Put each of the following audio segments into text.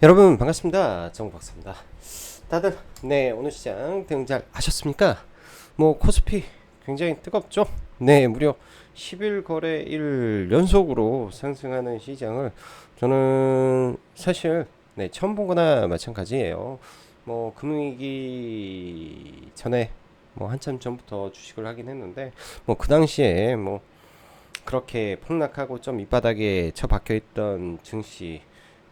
여러분 반갑습니다. 정박사입니다. 다들 오늘 시장 대응 잘 하셨습니까? 뭐 코스피 굉장히 뜨겁죠? 무려 10일 거래일 연속으로 상승하는 시장을 저는 사실 처음 본 거나 마찬가지예요. 뭐 금융위기 전에 뭐 한참 전부터 주식을 하긴 했는데 뭐 그 당시에 뭐 그렇게 폭락하고 좀 밑바닥에 처박혀 있던 증시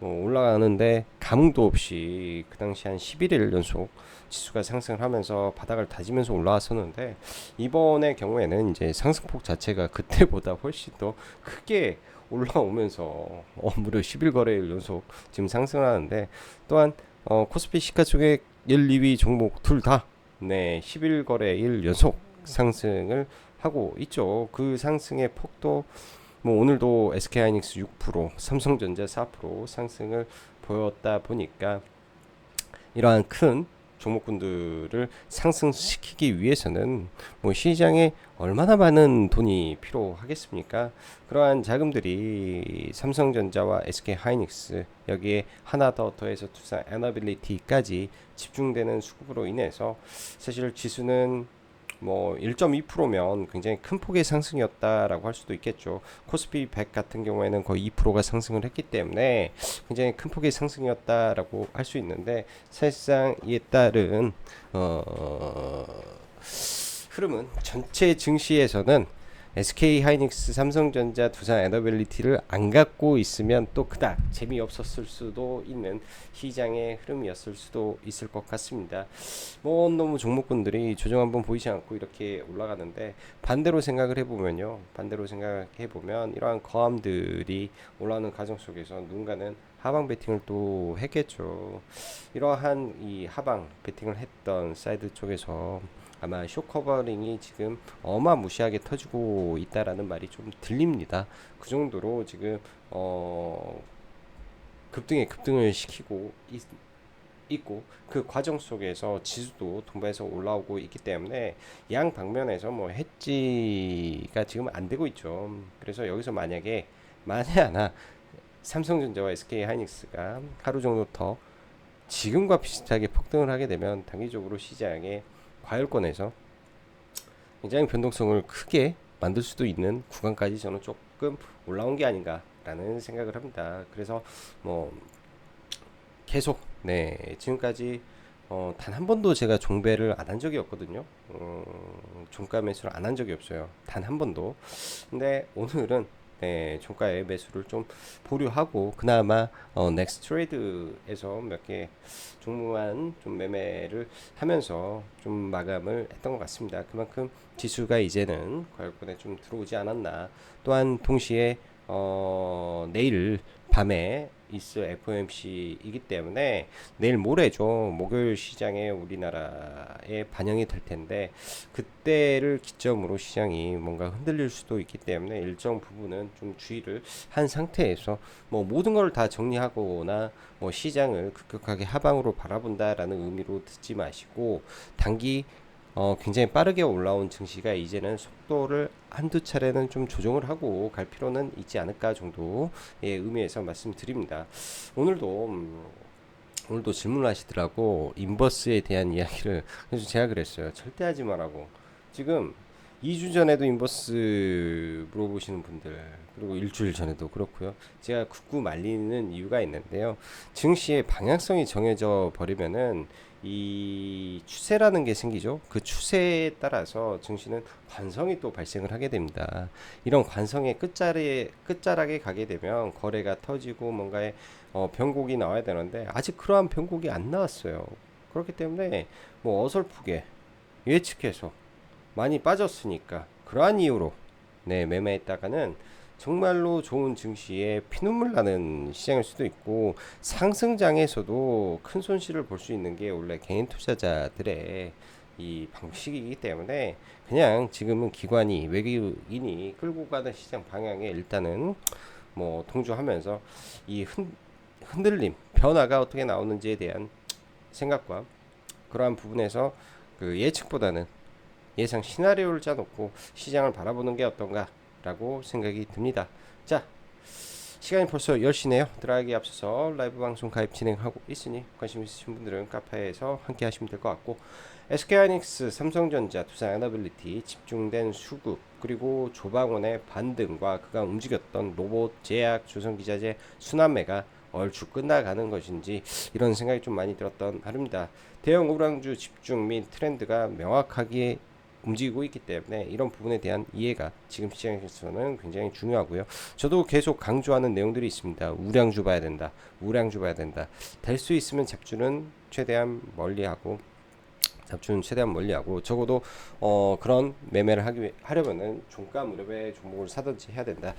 뭐 올라가는데 감흥도 없이 그 당시 한 11일 연속 지수가 상승을 하면서 바닥을 다지면서 올라왔었는데 이번의 경우에는 이제 상승폭 자체가 그때보다 훨씬 더 크게 올라오면서 무려 10일 거래일 연속 지금 상승을 하는데 또한 코스피 시가총액 1, 2위 종목 둘 다 10일 거래일 연속 상승을 하고 있죠. 그 상승의 폭도 뭐 오늘도 SK하이닉스 6%, 삼성전자 4% 상승을 보였다 보니까 이러한 큰 종목군들을 상승시키기 위해서는 뭐 시장에 얼마나 많은 돈이 필요하겠습니까? 그러한 자금들이 삼성전자와 SK하이닉스 여기에 하나 더 더해서 투자 에너빌리티까지 집중되는 수급으로 인해서 사실 지수는 뭐 1.2%면 굉장히 큰 폭의 상승이었다라고 할 수도 있겠죠. 코스피 100 같은 경우에는 거의 2%가 상승을 했기 때문에 굉장히 큰 폭의 상승이었다라고 할 수 있는데 사실상 이에 따른 흐름은 전체 증시에서는 SK 하이닉스, 삼성전자, 두산 에너빌리티를 안 갖고 있으면 또 그닥 재미없었을 수도 있는 시장의 흐름이었을 수도 있을 것 같습니다. 뭐 너무 종목군들이 조정 한번 보이지 않고 이렇게 올라가는데 반대로 생각을 해보면요. 반대로 생각해보면 이러한 거함들이 올라오는 과정 속에서 누군가는 하방 베팅을 또 했겠죠. 이러한 이 하방 베팅을 했던 사이드 쪽에서 아마 쇼 커버링이 지금 어마무시하게 터지고 있다라는 말이 좀 들립니다. 그 정도로 지금 급등에 급등을 시키고 있고 그 과정 속에서 지수도 동반해서 올라오고 있기 때문에 양 방면에서 뭐 해지가 지금 안 되고 있죠. 그래서 여기서 만에 하나 삼성전자와 SK 하이닉스가 하루 정도 더 지금과 비슷하게 폭등을 하게 되면 단기적으로 시장의 과열권에서 굉장히 변동성을 크게 만들 수도 있는 구간까지 저는 조금 올라온 게 아닌가라는 생각을 합니다. 그래서 뭐 계속 지금까지 단 한 번도 제가 종배를 안 한 적이 없거든요. 종가 매수를 안 한 적이 없어요. 단 한 번도. 근데 오늘은 종가의 매수를 좀 보류하고 그나마 넥스트 트레이드에서 몇 개 종목만 좀 매매를 하면서 좀 마감을 했던 것 같습니다. 그만큼 지수가 이제는 과열권에 좀 들어오지 않았나. 또한 동시에 내일 밤에 있을 FOMC이기 때문에 내일 모레죠. 목요일 시장에 우리나라에 반영이 될 텐데 그때를 기점으로 시장이 뭔가 흔들릴 수도 있기 때문에 일정 부분은 좀 주의를 한 상태에서 뭐 모든 걸 다 정리하거나 뭐 시장을 급격하게 하방으로 바라본다라는 의미로 듣지 마시고 단기 굉장히 빠르게 올라온 증시가 이제는 속도를 한두 차례는 좀 조정을 하고 갈 필요는 있지 않을까 정도의 의미에서 말씀드립니다. 오늘도 오늘도 질문을 하시더라고 인버스에 대한 이야기를. 그래서 제가 그랬어요. 절대 하지 말라고. 지금 2주 전에도 인버스 물어보시는 분들 그리고 일주일 전에도 그렇고요. 제가 굳고 말리는 이유가 있는데요. 증시의 방향성이 정해져 버리면은 이 추세라는 게 생기죠. 그 추세에 따라서 증시는 관성이 또 발생을 하게 됩니다. 이런 관성의 끝자락에 가게 되면 거래가 터지고 뭔가의 변곡이 나와야 되는데 아직 그러한 변곡이 안 나왔어요. 그렇기 때문에 뭐 어설프게 예측해서 많이 빠졌으니까 그러한 이유로 매매했다가는 정말로 좋은 증시에 피눈물 나는 시장일 수도 있고 상승장에서도 큰 손실을 볼 수 있는 게 원래 개인 투자자들의 이 방식이기 때문에 그냥 지금은 기관이 외국인이 끌고 가는 시장 방향에 일단은 뭐 통주하면서 이 흔들림 변화가 어떻게 나오는지에 대한 생각과 그러한 부분에서 그 예측보다는 예상 시나리오를 짜놓고 시장을 바라보는 게 어떤가라고 생각이 듭니다. 자, 시간이 벌써 10시네요. 들어가기 앞서서 라이브 방송 가입 진행하고 있으니 관심 있으신 분들은 카페에서 함께 하시면 될 것 같고, SK하이닉스, 삼성전자, 두산 에너빌리티, 집중된 수급, 그리고 조방원의 반등과 그간 움직였던 로봇, 제약, 조선기자재, 순환매가 얼추 끝나가는 것인지 이런 생각이 좀 많이 들었던 하루입니다. 대형 우량주 집중 및 트렌드가 명확하게 움직이고 있기 때문에 이런 부분에 대한 이해가 지금 시장에서는 굉장히 중요하고요. 저도 계속 강조하는 내용들이 있습니다. 우량주 봐야 된다. 우량주 봐야 된다. 될 수 있으면 잡주는 최대한 멀리하고, 적어도 그런 매매를 하려면은 종가 무렵에 종목을 사든지 해야 된다.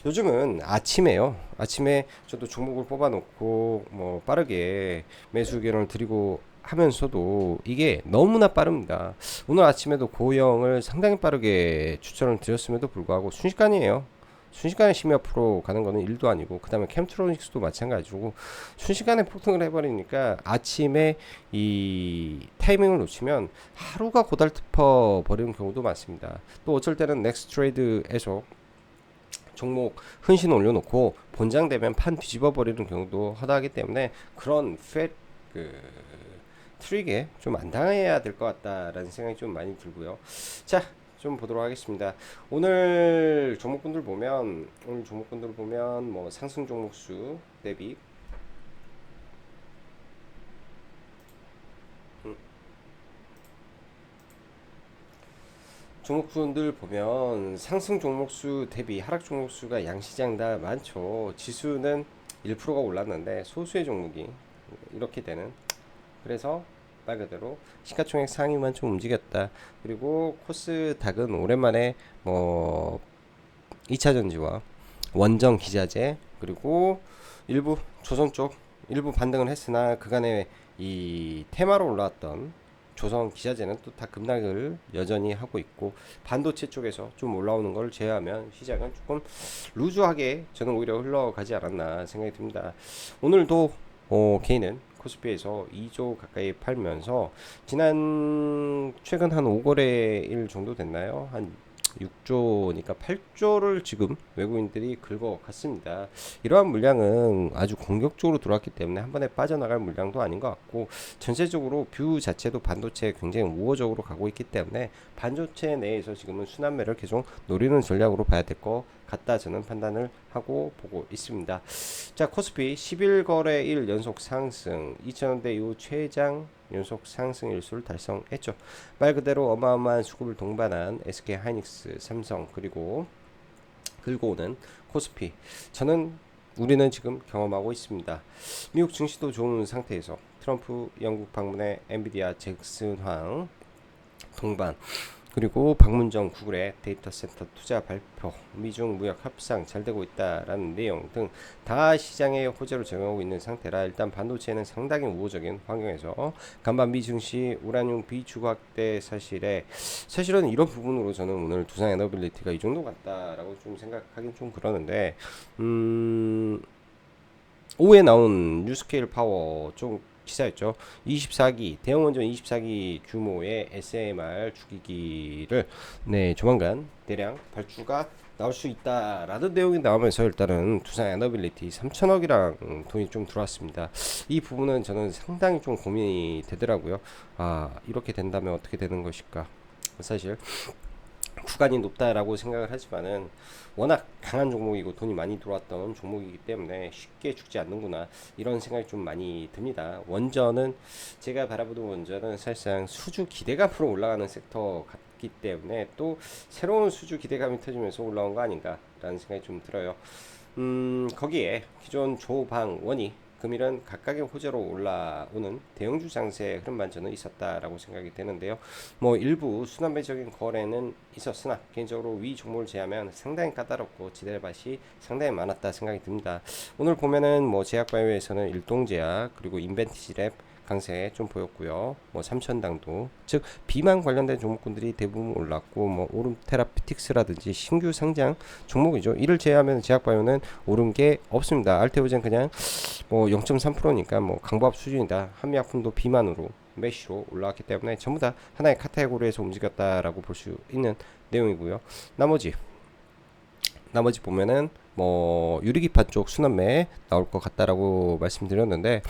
요즘은 아침에요. 아침에 저도 종목을 뽑아놓고 뭐 빠르게 매수 의견을 드리고 하면서도 이게 너무나 빠릅니다. 오늘 아침에도 고영을 상당히 빠르게 추천을 드렸음에도 불구하고 순식간이에요. 순식간에 12% 가는 거는 일도 아니고, 그 다음에 캠트로닉스도 마찬가지고 순식간에 폭등을 해버리니까 아침에 이 타이밍을 놓치면 하루가 고달퍼 버리는 경우도 많습니다. 또 어쩔 때는 넥스트레이드에서 종목 흔신 올려놓고 본장되면 판 뒤집어 버리는 경우도 허다하기 때문에 그런 트릭에 좀 안 당해야 될 것 같다라는 생각이 좀 많이 들고요. 자, 좀 보도록 하겠습니다. 오늘 종목군들 보면 뭐 상승 종목수 대비 종목군들 보면 상승 종목수 대비 하락 종목수가 양시장 다 많죠. 지수는 1%가 올랐는데 소수의 종목이 이렇게 되는, 그래서 말 그대로 시가총액 상위만 좀 움직였다. 그리고 코스닥은 오랜만에 뭐 2차전지와 원정 기자재, 그리고 일부 조선 쪽 일부 반등을 했으나 그간에 이 테마로 올라왔던 조선 기자재는 또 다 급락을 여전히 하고 있고, 반도체 쪽에서 좀 올라오는 걸 제외하면 시장은 조금 루즈하게 저는 오히려 흘러가지 않았나 생각이 듭니다. 오늘도 개인은 코스피에서 2조 가까이 팔면서 최근 한 5거래일 정도 됐나요? 한 6조니까 8조를 지금 외국인들이 긁어갔습니다. 이러한 물량은 아주 공격적으로 들어왔기 때문에 한 번에 빠져나갈 물량도 아닌 것 같고, 전체적으로 뷰 자체도 반도체에 굉장히 우호적으로 가고 있기 때문에 반도체 내에서 지금은 순환매를 계속 노리는 전략으로 봐야 될 것 같다, 저는 판단을 하고 보고 있습니다. 자, 코스피 11거래일 연속 상승, 2,000원대 이후 최장 연속 상승 일수를 달성했죠. 말 그대로 어마어마한 수급을 동반한 SK하이닉스, 삼성, 그리고 긁고 오는 코스피, 우리는 지금 경험하고 있습니다. 미국 증시도 좋은 상태에서 트럼프 영국 방문에 엔비디아 잭슨 황 동반, 그리고 방문정 구글의 데이터 센터 투자 발표, 미중 무역 협상 잘 되고 있다라는 내용 등 다 시장의 호재로 적용하고 있는 상태라 일단 반도체는 상당히 우호적인 환경에서 간밤 미증시 우라늄 비추구 확대 사실은 이런 부분으로 저는 오늘 두산 에너빌리티가 이 정도 같다라고 좀 생각하긴 좀 그러는데, 오후에 나온 뉴스케일 파워 좀 기사였죠. 24기 대형원전 24기 규모의 SMR 주기기를 조만간 대량 발주가 나올 수 있다라는 내용이 나오면서 일단은 두산 에너빌리티 3천억이랑 돈이 좀 들어왔습니다. 이 부분은 저는 상당히 좀 고민이 되더라고요. 이렇게 된다면 어떻게 되는 것일까? 사실 구간이 높다라고 생각을 하지만은 워낙 강한 종목이고 돈이 많이 들어왔던 종목이기 때문에 쉽게 죽지 않는구나, 이런 생각이 좀 많이 듭니다. 제가 바라보는 원전은 사실상 수주 기대감으로 올라가는 섹터 같기 때문에 또 새로운 수주 기대감이 터지면서 올라온 거 아닌가라는 생각이 좀 들어요. 거기에 기존 조방원이 금일은 각각의 호재로 올라오는 대형주 장세 흐름만 저는 있었다라고 생각이 되는데요. 뭐 일부 순환매적인 거래는 있었으나 개인적으로 위 종목을 제하면 상당히 까다롭고 지대밭이 상당히 많았다 생각이 듭니다. 오늘 보면은 뭐 제약바이오에서는 일동제약, 그리고 인벤티지랩 강세 좀 보였고요. 뭐 삼천당도, 즉 비만 관련된 종목군들이 대부분 올랐고, 뭐 오름 테라피틱스라든지 신규 상장 종목이죠. 이를 제외하면 제약바이오는 오른 게 없습니다. 알테오젠 그냥 뭐 0.3%니까 뭐 강보합 수준이다. 한미약품도 비만으로 메시로 올라왔기 때문에 전부 다 하나의 카테고리에서 움직였다라고 볼 수 있는 내용이고요. 나머지 보면은 뭐 유리기판 쪽 순환매 나올 것 같다라고 말씀드렸는데,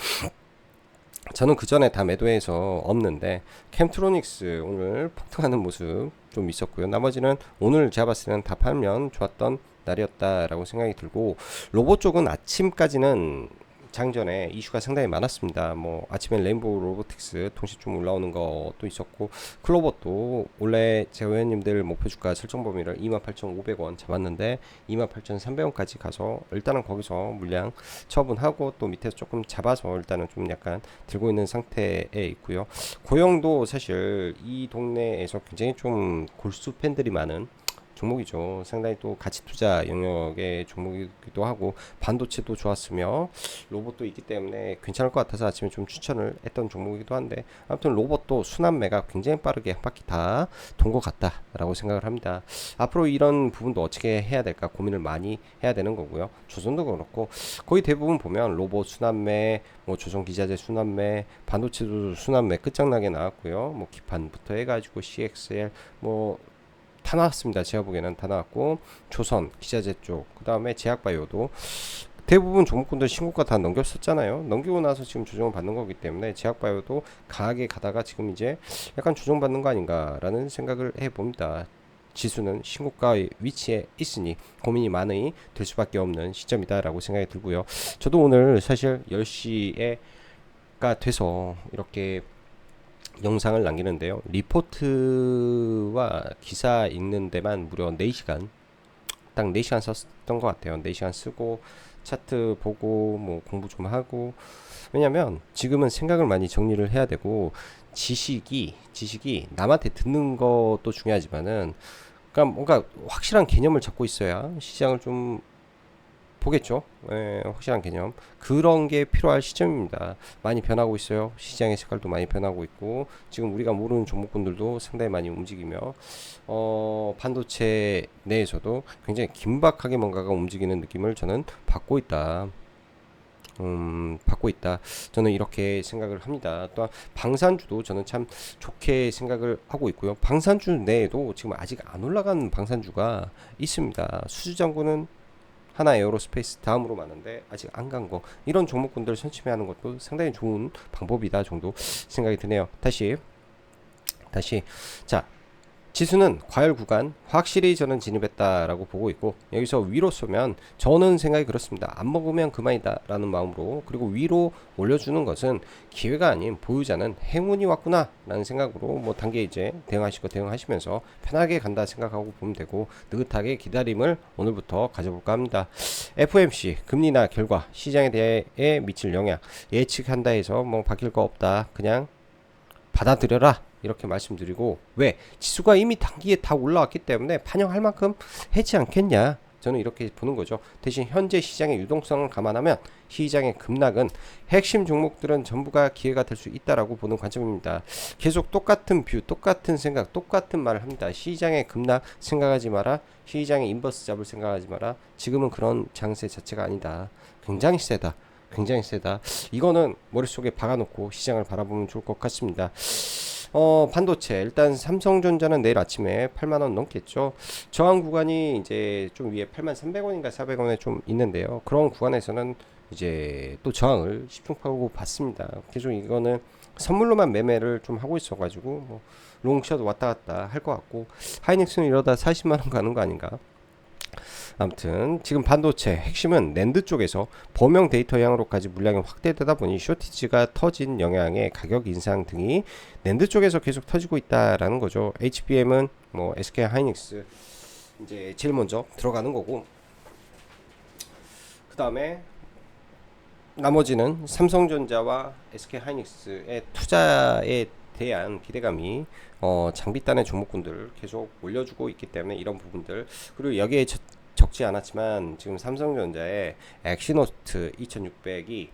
저는 그 전에 다 매도해서 없는데 캠트로닉스 오늘 폭등하는 모습 좀 있었고요. 나머지는 오늘 제가 봤을 때는 다 팔면 좋았던 날이었다라고 생각이 들고, 로봇 쪽은 아침까지는 장전에 이슈가 상당히 많았습니다. 뭐 아침엔 레인보우 로보틱스 동시 좀 올라오는 것도 있었고, 클로버도 원래 제 회원님들 목표 주가 설정 범위를 28,500원 잡았는데 28,300원까지 가서 일단은 거기서 물량 처분하고 또 밑에서 조금 잡아서 일단은 좀 약간 들고 있는 상태에 있고요. 고영도 사실 이 동네에서 굉장히 좀 골수 팬들이 많은 종목이죠. 상당히 또 가치 투자 영역의 종목이기도 하고, 반도체도 좋았으며 로봇도 있기 때문에 괜찮을 것 같아서 아침에 좀 추천을 했던 종목이기도 한데, 아무튼 로봇도 순환매가 굉장히 빠르게 한 바퀴 다 돈 것 같다라고 생각을 합니다. 앞으로 이런 부분도 어떻게 해야 될까 고민을 많이 해야 되는 거고요. 조선도 그렇고 거의 대부분 보면 로봇 순환매, 뭐 조선 기자재 순환매, 반도체도 순환매 끝장나게 나왔고요. 뭐 기판부터 해가지고 CXL 뭐 다 나왔습니다. 제가 보기에는 다 나왔고, 조선 기자재 쪽, 그 다음에 제약바이오도 대부분 종목군들 신고가 다 넘겼었잖아요. 넘기고 나서 지금 조정을 받는 거기 때문에 제약바이오도 강하게 가다가 지금 이제 약간 조정받는 거 아닌가라는 생각을 해봅니다. 지수는 신고가 위치에 있으니 고민이 많이 될 수밖에 없는 시점이다라고 생각이 들고요. 저도 오늘 사실 10시에가 돼서 이렇게 영상을 남기는데요. 리포트와 기사 읽는 데만 무려 4시간, 딱 4시간 썼던 것 같아요. 4시간 쓰고 차트 보고 뭐 공부 좀 하고, 왜냐면 지금은 생각을 많이 정리를 해야 되고, 지식이 남한테 듣는 것도 중요하지만은, 그러니까 뭔가 확실한 개념을 잡고 있어야 시장을 좀 보겠죠. 예, 확실한 개념, 그런 게 필요할 시점입니다. 많이 변하고 있어요. 시장의 색깔도 많이 변하고 있고, 지금 우리가 모르는 종목군들도 상당히 많이 움직이며, 반도체 내에서도 굉장히 긴박하게 뭔가가 움직이는 느낌을 저는 받고 있다. 저는 이렇게 생각을 합니다. 또 방산주도 저는 참 좋게 생각을 하고 있고요. 방산주 내에도 지금 아직 안 올라간 방산주가 있습니다. 수주장구는 하나 에어로스페이스 다음으로 많은데 아직 안 간 거, 이런 종목군들 선침해하는 것도 상당히 좋은 방법이다 정도 생각이 드네요. 다시 자, 지수는 과열 구간 확실히 저는 진입했다라고 보고 있고, 여기서 위로 쏘면 저는 생각이 그렇습니다. 안 먹으면 그만이다 라는 마음으로, 그리고 위로 올려주는 것은 기회가 아닌 보유자는 행운이 왔구나 라는 생각으로, 뭐 단계 이제 대응하시면서 편하게 간다 생각하고 보면 되고, 느긋하게 기다림을 오늘부터 가져볼까 합니다. FOMC 금리나 결과 시장에 대해 미칠 영향 예측한다 해서 뭐 바뀔 거 없다, 그냥 받아들여라 이렇게 말씀드리고, 왜? 지수가 이미 단기에 다 올라왔기 때문에 반영할 만큼 했지 않겠냐, 저는 이렇게 보는 거죠. 대신 현재 시장의 유동성을 감안하면 시장의 급락은 핵심 종목들은 전부가 기회가 될 수 있다라고 보는 관점입니다. 계속 똑같은 뷰, 똑같은 생각, 똑같은 말을 합니다. 시장의 급락 생각하지 마라, 시장의 인버스 잡을 생각하지 마라. 지금은 그런 장세 자체가 아니다. 굉장히 세다. 굉장히 세다. 이거는 머릿속에 박아놓고 시장을 바라보면 좋을 것 같습니다. 반도체 일단 삼성전자는 내일 아침에 8만원 넘겠죠. 저항 구간이 이제 좀 위에 8,300원인가 400원에 좀 있는데요. 그런 구간에서는 이제 또 저항을 집중하고 봤습니다. 계속 이거는 선물로만 매매를 좀 하고 있어가지고 뭐 롱샷 왔다 갔다 할 것 같고, 하이닉스는 이러다 40만원 가는 거 아닌가. 아무튼 지금 반도체 핵심은 낸드 쪽에서 범용 데이터 향으로까지 물량이 확대되다 보니 쇼티지가 터진 영향의 가격 인상 등이 낸드 쪽에서 계속 터지고 있다라는 거죠. HBM은 뭐 SK 하이닉스 이제 제일 먼저 들어가는 거고, 그 다음에 나머지는 삼성전자와 SK 하이닉스의 투자에 대한 기대감이 장비단의 종목군들 계속 올려주고 있기 때문에 이런 부분들, 그리고 여기에 적지 않았지만 지금 삼성전자의 엑시노트 2600이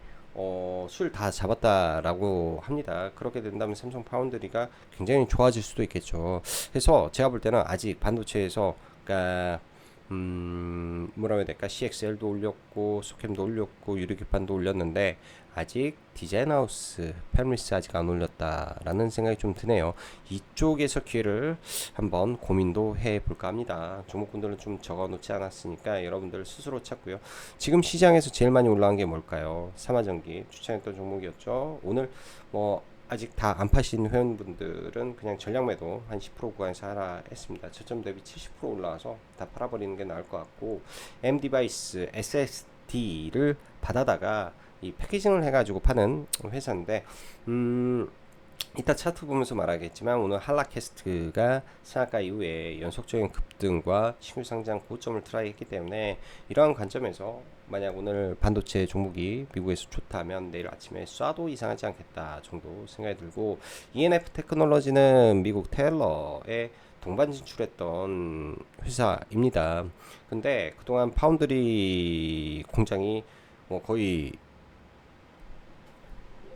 술 다 잡았다라고 합니다. 그렇게 된다면 삼성 파운드리가 굉장히 좋아질 수도 있겠죠. 그래서 제가 볼 때는 아직 반도체에서, 그러니까 뭐라고 해야 될까? CXL도 올렸고 소캠도 올렸고 유리기판도 올렸는데 아직 디자인하우스 팹리스 아직 안 올렸다라는 생각이 좀 드네요. 이쪽에서 기회를 한번 고민도 해볼까 합니다. 종목군들은 좀 적어놓지 않았으니까 여러분들 스스로 찾고요. 지금 시장에서 제일 많이 올라간 게 뭘까요? 삼화전기 추천했던 종목이었죠. 오늘 뭐 아직 다 안 파신 회원분들은 그냥 전량 매도 한 10% 구간에서 하라 했습니다. 저점 대비 70% 올라와서 다 팔아버리는 게 나을 것 같고, M 디바이스 SSD를 받아다가 이 패키징을 해가지고 파는 회사인데, 이따 차트 보면서 말하겠지만 오늘 한라캐스트가 상한가 이후에 연속적인 급등과 신규 상장 고점을 트라이했기 때문에 이러한 관점에서 만약 오늘 반도체 종목이 미국에서 좋다면 내일 아침에 쏴도 이상하지 않겠다 정도 생각이 들고, ENF 테크놀로지는 미국 테일러에 동반 진출했던 회사입니다. 근데 그동안 파운드리 공장이 뭐 거의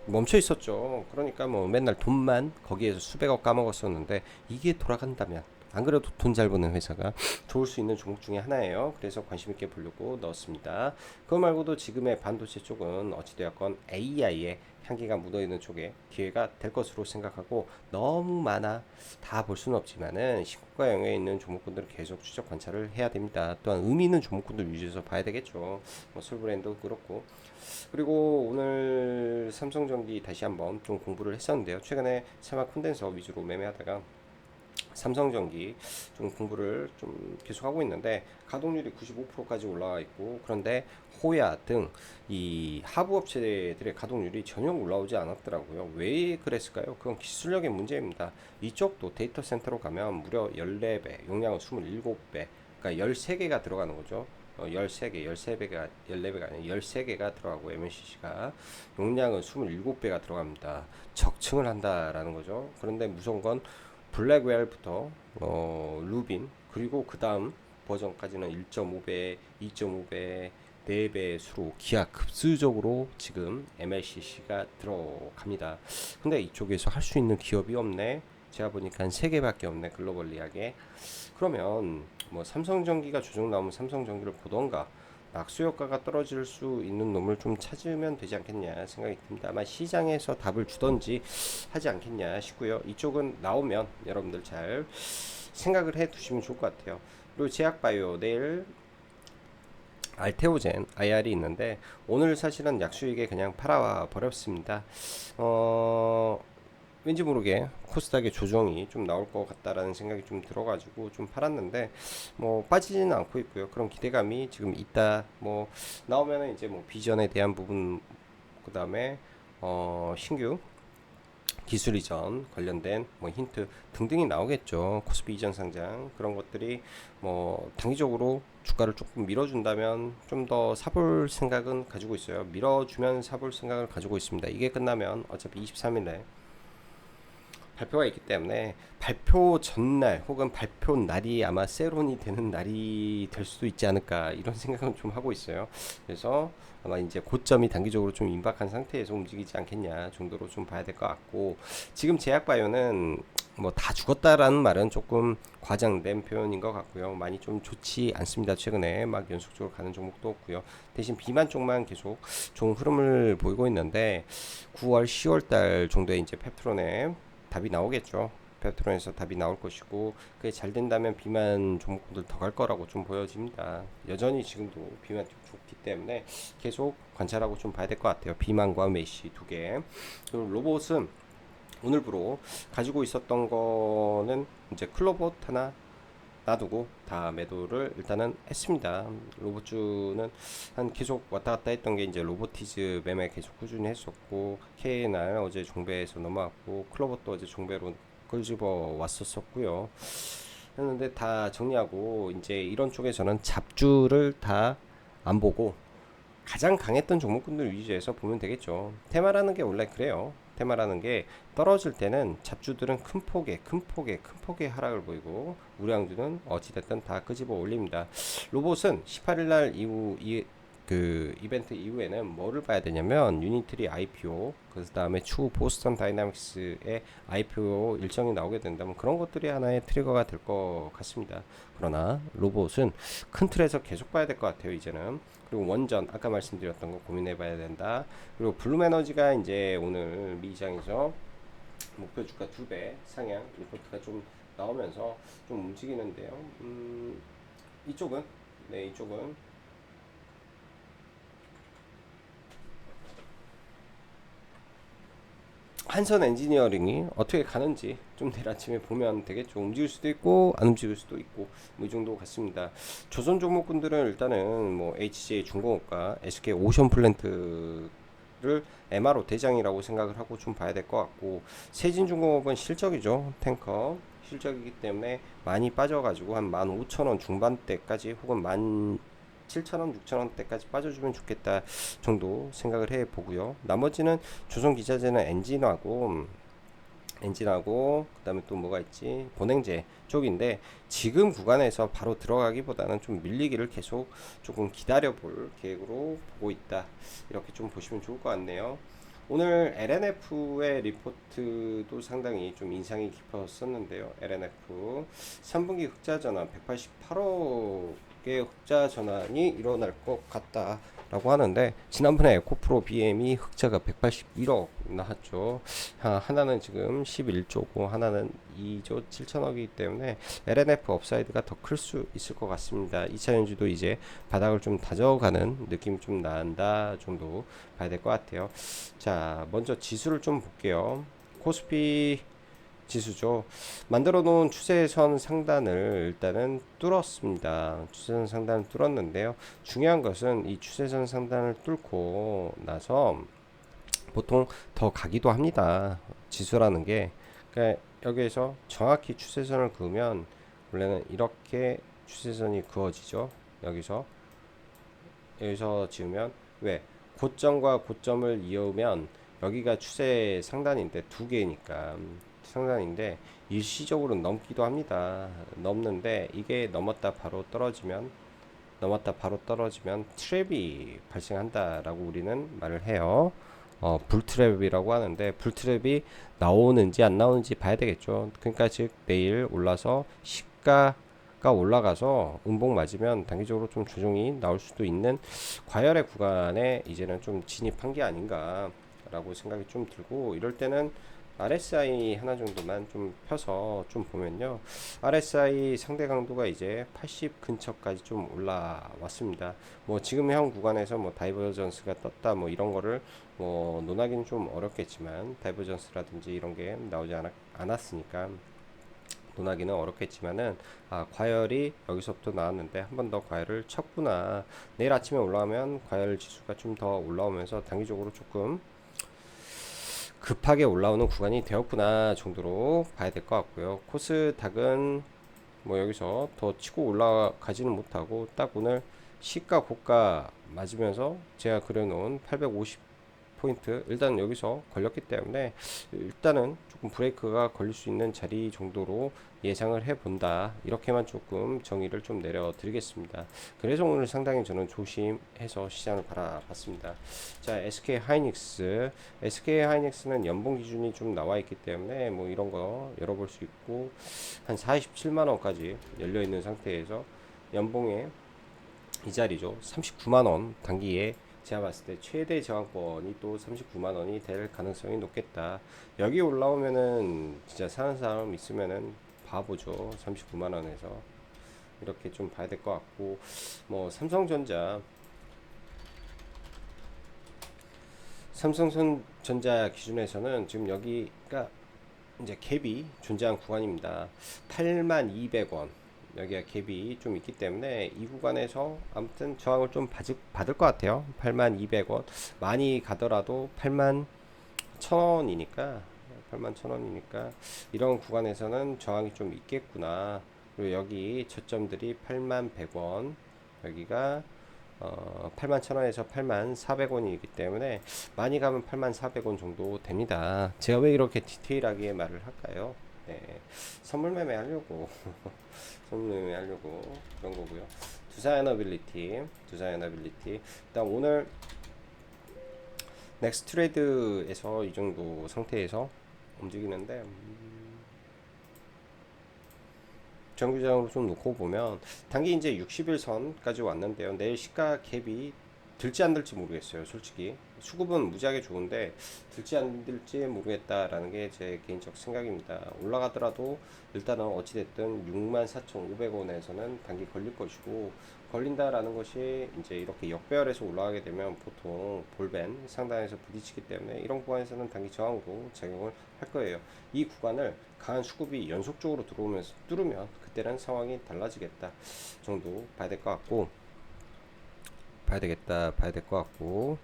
멈춰 있었죠. 그러니까 뭐 맨날 돈만 거기에서 수백억 까먹었었는데 이게 돌아간다면, 안 그래도 돈 잘 버는 회사가 좋을 수 있는 종목 중에 하나예요. 그래서 관심 있게 보려고 넣었습니다. 그거 말고도 지금의 반도체 쪽은 어찌되었건 AI의 향기가 묻어있는 쪽에 기회가 될 것으로 생각하고, 너무 많아 다 볼 수는 없지만은 신고가 영역에 있는 종목군들을 계속 추적 관찰을 해야 됩니다. 또한 의미 있는 종목군들 위주에서 봐야 되겠죠. 뭐 솔브랜드도 그렇고. 그리고 오늘 삼성전기 다시 한번 좀 공부를 했었는데요. 최근에 세마 콘덴서 위주로 매매하다가 삼성전기 좀 공부를 좀 계속하고 있는데, 가동률이 95%까지 올라와 있고, 그런데 호야 등 이 하부 업체들의 가동률이 전혀 올라오지 않았더라고요. 왜 그랬을까요? 그건 기술력의 문제입니다. 이쪽도 데이터 센터로 가면 무려 14배, 용량은 27배, 그러니까 13개가 들어가는 거죠. 13개, 13배가 14배가 아니라 13개가 들어가고, MLCC가 용량은 27배가 들어갑니다. 적층을 한다라는 거죠. 그런데 무서운 건 블랙웰부터 루빈, 그리고 그 다음 버전까지는 1.5배, 2.5배, 4배 수로 기하급수적으로 지금 MLCC가 들어갑니다. 근데 이쪽에서 할 수 있는 기업이 없네. 제가 보니까 한 3개밖에 없네, 글로벌리하게. 그러면 뭐 삼성전기가 조정 나오면 삼성전기를 보던가, 낙수 효과가 떨어질 수 있는 놈을 좀 찾으면 되지 않겠냐 생각이 듭니다. 아마 시장에서 답을 주던지 하지 않겠냐 싶고요. 이쪽은 나오면 여러분들 잘 생각을 해 두시면 좋을 것 같아요. 그리고 제약바이오 내일 알테오젠 IR이 있는데, 오늘 사실은 약수익에 그냥 팔아 버렸습니다. 왠지 모르게 코스닥의 조정이 좀 나올 것 같다라는 생각이 좀 들어가지고 좀 팔았는데, 뭐 빠지지는 않고 있고요. 그런 기대감이 지금 있다. 뭐 나오면은 이제 뭐 비전에 대한 부분, 그 다음에 신규 기술 이전 관련된 뭐 힌트 등등이 나오겠죠. 코스피 이전 상장 그런 것들이 뭐 단기적으로 주가를 조금 밀어준다면 좀 더 사볼 생각은 가지고 있어요. 밀어주면 사볼 생각을 가지고 있습니다. 이게 끝나면 어차피 23일에 발표가 있기 때문에 발표 전날 혹은 발표 날이 아마 세론이 되는 날이 될 수도 있지 않을까, 이런 생각은 좀 하고 있어요. 그래서 아마 이제 고점이 단기적으로 좀 임박한 상태에서 움직이지 않겠냐 정도로 좀 봐야 될 것 같고, 지금 제약바이오는 뭐 다 죽었다라는 말은 조금 과장된 표현인 것 같고요. 많이 좀 좋지 않습니다. 최근에 막 연속적으로 가는 종목도 없고요. 대신 비만 쪽만 계속 좋은 흐름을 보이고 있는데, 9월, 10월 달 정도에 이제 펩트론에 답이 나오겠죠. 페트론에서 답이 나올 것이고, 그게 잘 된다면 비만 종목들 더 갈 거라고 좀 보여집니다. 여전히 지금도 비만 좀 좋기 때문에 계속 관찰하고 좀 봐야 될 것 같아요. 비만과 메시 두 개. 그리고 로봇은 오늘부로 가지고 있었던 거는 이제 클로봇 하나 놔두고 다 매도를 일단은 했습니다. 로봇주는 한 계속 왔다 갔다 했던 게 이제 로보티즈 매매 계속 꾸준히 했었고, KNR 어제 종배에서 넘어왔고, 클로봇도 어제 종배로 끌집어 왔었었고요. 했는데 다 정리하고 이제 이런 쪽에서는 잡주를 다 안 보고 가장 강했던 종목군들 위주에서 보면 되겠죠. 테마라는 게 원래 그래요. 테마라는 게 떨어질 때는 잡주들은 큰 폭의 하락을 보이고, 우량주는 어찌됐든 다 끄집어 올립니다. 로봇은 18일 날 이후 그 이벤트 이후에는 뭐를 봐야 되냐면 유니트리 IPO, 그 다음에 추후 보스턴 다이나믹스의 IPO 일정이 나오게 된다면 그런 것들이 하나의 트리거가 될 것 같습니다. 그러나 로봇은 큰 틀에서 계속 봐야 될 것 같아요, 이제는. 그리고 원전 아까 말씀드렸던 거 고민해 봐야 된다. 그리고 블룸에너지가 이제 오늘 미장에서 목표 주가 2배 상향 리포트가 좀 나오면서 좀 움직이는데요. 이쪽은 네, 이쪽은 한선 엔지니어링이 어떻게 가는지 좀 내일 아침에 보면 되겠죠. 움직일 수도 있고 안 움직일 수도 있고 뭐 이 정도 같습니다. 조선 종목군들은 일단은 뭐 HJ 중공업과 SK 오션플랜트를 MRO 대장이라고 생각을 하고 좀 봐야 될 것 같고, 세진중공업은 실적이죠. 탱커 실적이기 때문에 많이 빠져가지고 한 15,000원 중반대까지 혹은 7,000원, 6,000원대까지 빠져주면 좋겠다 정도 생각을 해 보고요. 나머지는 조선기자재는 엔진하고 그다음에 또 뭐가 있지? 본행제 쪽인데 지금 구간에서 바로 들어가기보다는 좀 밀리기를 계속 조금 기다려 볼 계획으로 보고 있다. 이렇게 좀 보시면 좋을 것 같네요. 오늘 LNF의 리포트도 상당히 좀 인상이 깊었었는데요. LNF 3분기 흑자 전환 188억의 흑자 전환이 일어날 것 같다라고 하는데, 지난번에 에코프로 BM이 흑자가 181억 나왔죠. 하나는 지금 11조고 하나는 2조 7천억이기 때문에 LNF 업사이드가 더 클 수 있을 것 같습니다. 2차 연주도 이제 바닥을 좀 다져가는 느낌이 좀 난다 정도 봐야 될 것 같아요. 자, 먼저 지수를 좀 볼게요. 코스피 지수죠. 만들어 놓은 추세선 상단을 일단은 뚫었습니다. 추세선 상단을 뚫었는데요. 중요한 것은 이 추세선 상단을 뚫고 나서 보통 더 가기도 합니다. 지수라는 게. 그러니까 여기에서 정확히 추세선을 그으면 원래는 이렇게 추세선이 그어지죠. 여기서 지으면 왜 고점과 고점을 이으면 여기가 추세 상단인데 두 개니까 상단인데 일시적으로 넘기도 합니다. 넘는데 이게 넘었다 바로 떨어지면 트랩이 발생한다라고 우리는 말을 해요. 불트랩이라고 하는데 불트랩이 나오는지 안 나오는지 봐야 되겠죠. 그러니까 즉 내일 올라서 시가가 올라가서 음봉 맞으면 단기적으로 좀 조정이 나올 수도 있는 과열의 구간에 이제는 좀 진입한 게 아닌가라고 생각이 좀 들고, 이럴 때는 RSI 하나 정도만 좀 펴서 좀 보면요. RSI 상대 강도가 이제 80 근처까지 좀 올라왔습니다. 뭐 지금 형 구간에서 뭐 다이버전스가 떴다 뭐 이런 거를 뭐 논하기는 좀 어렵겠지만, 다이버전스라든지 이런 게 나오지 않았으니까 논하기는 어렵겠지만은, 과열이 여기서부터 나왔는데 한 번 더 과열을 쳤구나. 내일 아침에 올라오면 과열 지수가 좀 더 올라오면서 단기적으로 조금 급하게 올라오는 구간이 되었구나 정도로 봐야 될 것 같고요. 코스닥은 뭐 여기서 더 치고 올라가지는 못하고 딱 오늘 시가 고가 맞으면서 제가 그려놓은 850포인트 일단 여기서 걸렸기 때문에 일단은 조금 브레이크가 걸릴 수 있는 자리 정도로 예상을 해본다. 이렇게만 조금 정의를 좀 내려드리겠습니다. 그래서 오늘 상당히 저는 조심해서 시장을 바라봤습니다. 자, SK 하이닉스는 연봉 기준이 좀 나와 있기 때문에 뭐 이런 거 열어볼 수 있고, 한 47만 원까지 열려 있는 상태에서 연봉에 이 자리죠. 39만 원 단기에 제가 봤을 때 최대 저항권이 또 39만 원이 될 가능성이 높겠다. 여기 올라오면은 진짜 사는 사람 있으면은 봐보죠. 39만 원에서 이렇게 좀 봐야 될 것 같고, 뭐 삼성전자 기준에서는 지금 여기가 이제 갭이 존재한 구간입니다. 8200원 여기가 갭이 좀 있기 때문에 이 구간에서 아무튼 저항을 좀 받을 것 같아요. 8200원 많이 가더라도 81,000원이니까 이런 구간에서는 저항이 좀 있겠구나. 그리고 여기 저점들이 8100원, 여기가 81,000원에서 81,400원이기 때문에 많이 가면 81,400원 정도 됩니다. 제가 왜 이렇게 디테일하게 말을 할까요? 네, 선물 매매 하려고 선물 매매 하려고 그런 거고요. 두사이너빌리티. 일단 오늘 넥스트 트레이드에서 이 정도 상태에서 움직이는데 정규장으로 좀 놓고 보면 단기 이제 60일선까지 왔는데요. 내일 시가 갭이 들지 안 들지 모르겠어요. 솔직히 수급은 무지하게 좋은데 들지 안 들지 모르겠다라는 게 제 개인적 생각입니다. 올라가더라도 일단은 어찌됐든 64,500원에서는 단기 걸릴 것이고, 걸린다라는 것이 이제 이렇게 역배열해서 올라가게 되면 보통 볼벤 상단에서 부딪히기 때문에 이런 구간에서는 단기 저항으로 작용을 할 거예요. 이 구간을 강한 수급이 연속적으로 들어오면서 뚫으면 그때는 상황이 달라지겠다 정도 봐야 될 것 같고, 봐야 될 것 같고.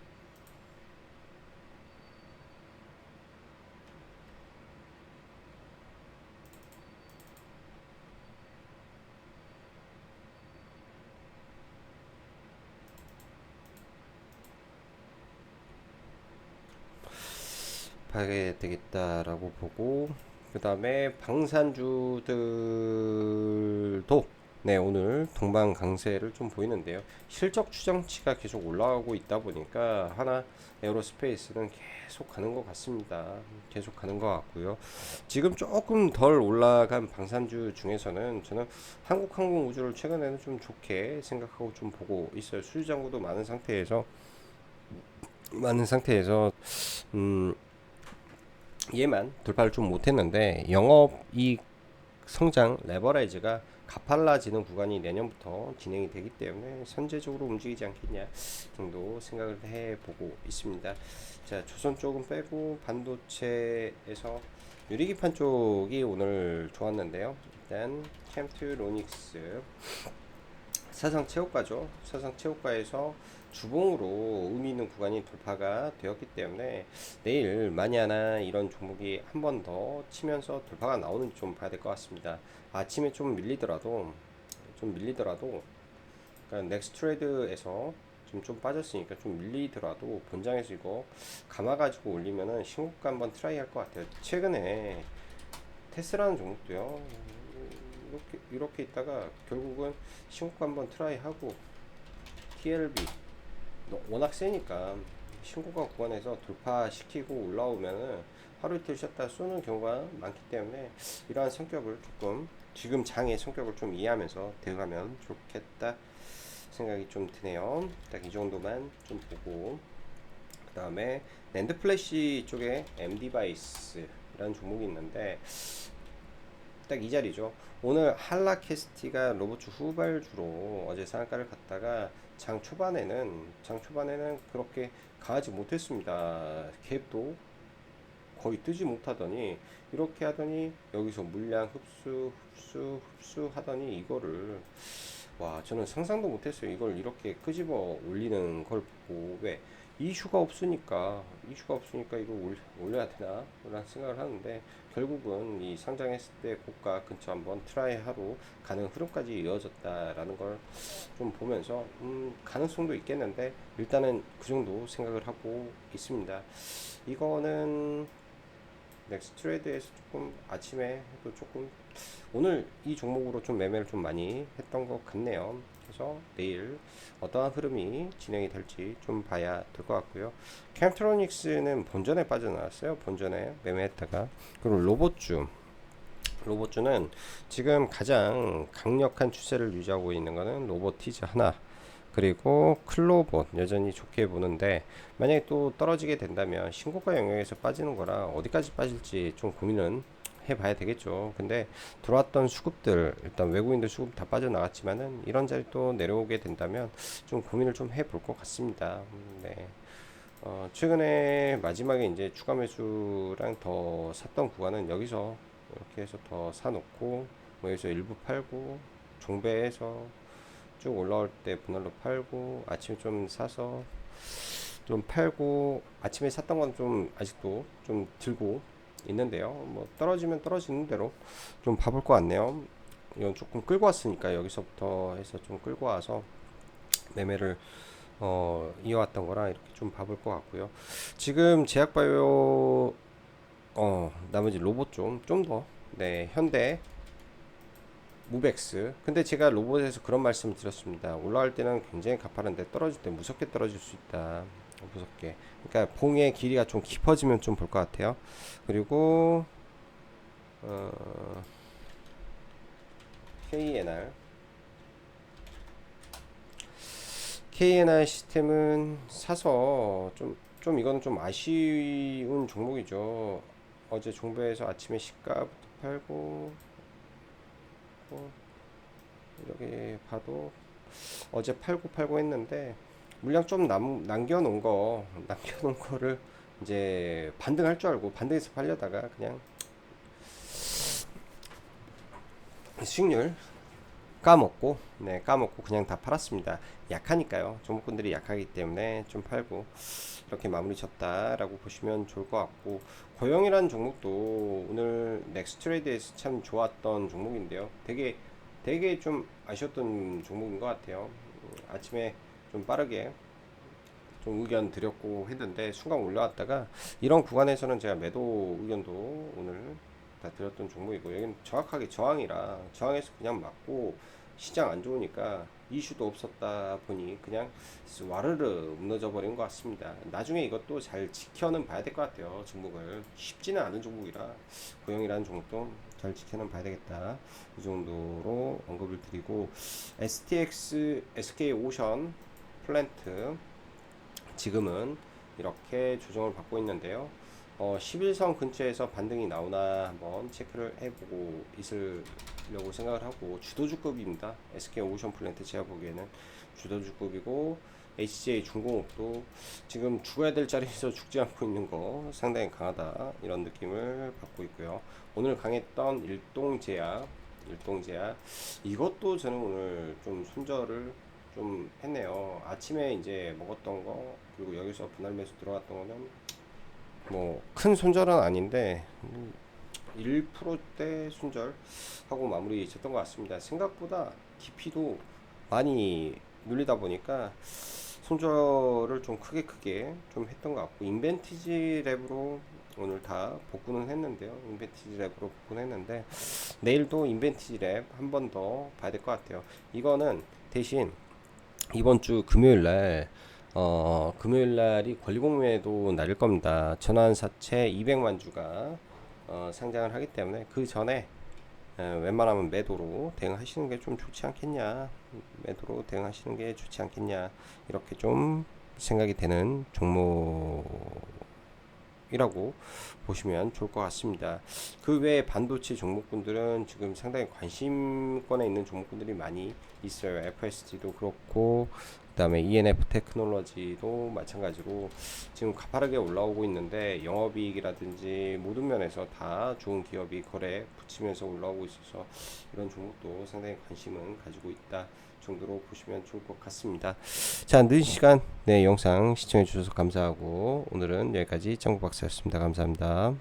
봐야 되겠다라고 보고, 그 다음에 방산주들도 네, 오늘 동반 강세를 좀 보이는데요. 실적 추정치가 계속 올라가고 있다 보니까 하나 에어로스페이스는 계속 가는 것 같습니다. 계속 가는 것 같고요. 지금 조금 덜 올라간 방산주 중에서는 저는 한국항공우주를 최근에는 좀 좋게 생각하고 좀 보고 있어요. 수주잔고도 많은 상태에서 음, 얘만 돌파를 좀 못했는데 영업이익 성장 레버리지가 가팔라지는 구간이 내년부터 진행이 되기 때문에 선제적으로 움직이지 않겠냐 정도 생각을 해보고 있습니다. 자, 조선 쪽은 빼고 반도체에서 유리기판 쪽이 오늘 좋았는데요. 일단 캠트로닉스 사상체육과죠. 사상체육과에서 주봉으로 의미 있는 구간이 돌파가 되었기 때문에 내일 마냐나 이런 종목이 한 번 더 치면서 돌파가 나오는지 좀 봐야 될 것 같습니다. 아침에 좀 밀리더라도 그러니까 넥스트레이드에서 좀 빠졌으니까 좀 밀리더라도 본장에서 이거 감아가지고 올리면은 신고가 한번 트라이 할 것 같아요. 최근에 테스라는 종목도요. 이렇게 있다가 결국은 신고가 한번 트라이 하고 TLB 워낙 세니까 신고가 구간에서 돌파시키고 올라오면은 하루 이틀 쉬었다 쏘는 경우가 많기 때문에 이러한 성격을 조금 지금 장의 성격을 좀 이해하면서 대응하면 좋겠다 생각이 좀 드네요. 딱 이 정도만 좀 보고, 그 다음에 랜드 플래시 쪽에 M디바이스라는 종목이 있는데 딱 이 자리죠. 오늘 한라캐스티가 로봇주 후발주로 어제 상한가를 갔다가 장 초반에는 그렇게 강하지 못했습니다. 갭도 거의 뜨지 못하더니 이렇게 하더니 여기서 물량 흡수 하더니 이거를, 와, 저는 상상도 못했어요. 이걸 이렇게 끄집어 올리는 걸 보고. 왜 이슈가 없으니까 이거 올려야 되나 라는 생각을 하는데, 결국은 이 상장했을 때 고가 근처 한번 트라이 하러 가는 흐름까지 이어졌다라는 걸 좀 보면서 가능성도 있겠는데 일단은 그 정도 생각을 하고 있습니다. 이거는 넥스트레이드에서 조금 아침에 해도 조금 오늘 이 종목으로 좀 매매를 좀 많이 했던 것 같네요. 그래서 내일 어떠한 흐름이 진행이 될지 좀 봐야 될 것 같고요. 캠트로닉스는 본전에 빠져나왔어요. 본전에 매매했다가. 그리고 로봇주는 지금 가장 강력한 추세를 유지하고 있는 거는 로보티즈 하나, 그리고 클로봇 여전히 좋게 보는데, 만약에 또 떨어지게 된다면 신고가 영역에서 빠지는 거라 어디까지 빠질지 좀 고민은 해봐야 되겠죠. 근데 들어왔던 수급들 일단 외국인들 수급 다 빠져나갔지만은 이런 자리 또 내려오게 된다면 좀 고민을 좀 해볼 것 같습니다. 네. 최근에 마지막에 이제 추가 매수랑 더 샀던 구간은 여기서 이렇게 해서 더 사놓고, 뭐 여기서 일부 팔고, 종배해서 쭉 올라올 때 분할로 팔고, 아침에 좀 사서 좀 팔고, 아침에 샀던 건 좀 아직도 좀 들고 있는데요. 뭐 떨어지면 떨어지는 대로 좀 봐볼 것 같네요. 이건 조금 끌고 왔으니까 여기서부터 해서 좀 끌고 와서 매매를 이어왔던 거라 이렇게 좀 봐볼 것 같고요. 지금 제약바이오 나머지 로봇 좀 더, 네, 현대 무벡스. 근데 제가 로봇에서 그런 말씀을 드렸습니다. 올라갈 때는 굉장히 가파른데 떨어질 때 무섭게 떨어질 수 있다. 무섭게. 그러니까 봉의 길이가 좀 깊어지면 좀 볼 것 같아요. 그리고 어, KNR. KNR 시스템은 사서 좀 이건 좀 아쉬운 종목이죠. 어제 종배에서 아침에 시가부터 팔고 여기 봐도 어제 팔고 했는데 물량 좀 남겨놓은 거를 이제 반등할 줄 알고 반등해서 팔려다가 그냥 수익률 까먹고 그냥 다 팔았습니다. 약하니까요. 종목군들이 약하기 때문에 좀 팔고 이렇게 마무리 졌다라고 보시면 좋을 것 같고, 고영이라는 종목도 오늘 넥스트레이드에서 참 좋았던 종목인데요. 되게 좀 아쉬웠던 종목인 것 같아요. 아침에 좀 빠르게 좀 의견 드렸고 했는데 순간 올라왔다가 이런 구간에서는 제가 매도 의견도 오늘 다 드렸던 종목이고, 여기는 정확하게 저항에서 그냥 맞고 시장 안 좋으니까 이슈도 없었다 보니 그냥 와르르 무너져 버린 것 같습니다. 나중에 이것도 잘 지켜는 봐야 될 것 같아요. 종목을 쉽지는 않은 종목이라 고영이라는 종목도 잘 지켜는 봐야 되겠다. 이 정도로 언급을 드리고, STX, SK 오션 플랜트 지금은 이렇게 조정을 받고 있는데요. 11선 근처에서 반등이 나오나 한번 체크를 해보고 있으려고 생각을 하고, 주도주급입니다. SK 오션 플랜트 제가 보기에는 주도주급이고, HJ 중공업도 지금 죽어야 될 자리에서 죽지 않고 있는 거 상당히 강하다, 이런 느낌을 받고 있고요. 오늘 강했던 일동제약 이것도 저는 오늘 좀 손절을 좀 했네요. 아침에 이제 먹었던 거 그리고 여기서 분할 매수 들어갔던 거는 뭐 큰 손절은 아닌데 1%대 손절하고 마무리 졌던 것 같습니다. 생각보다 깊이도 많이 눌리다 보니까 손절을 좀 크게 좀 했던 것 같고, 인벤티지 랩으로 오늘 다 복구는 했는데요. 인벤티지 랩으로 복구는 했는데 내일도 인벤티지 랩 한 번 더 봐야 될 것 같아요. 이거는 대신 이번 주 금요일 날이 권리공매도 날일 겁니다. 전환사채 200만 주가 상장을 하기 때문에 그 전에 웬만하면 매도로 대응하시는 게 좀 좋지 않겠냐, 매도로 대응하시는 게 좋지 않겠냐, 이렇게 좀 생각이 되는 종목이라고 보시면 좋을 것 같습니다. 그 외에 반도체 종목군들은 지금 상당히 관심권에 있는 종목군들이 많이 있어요. FSD도 그렇고, 그 다음에 ENF 테크놀로지도 마찬가지로 지금 가파르게 올라오고 있는데, 영업이익이라든지 모든 면에서 다 좋은 기업이 거래 붙이면서 올라오고 있어서 이런 종목도 상당히 관심은 가지고 있다 정도로 보시면 좋을 것 같습니다. 자, 늦은 시간 영상 시청해 주셔서 감사하고, 오늘은 여기까지 정국박사였습니다. 감사합니다.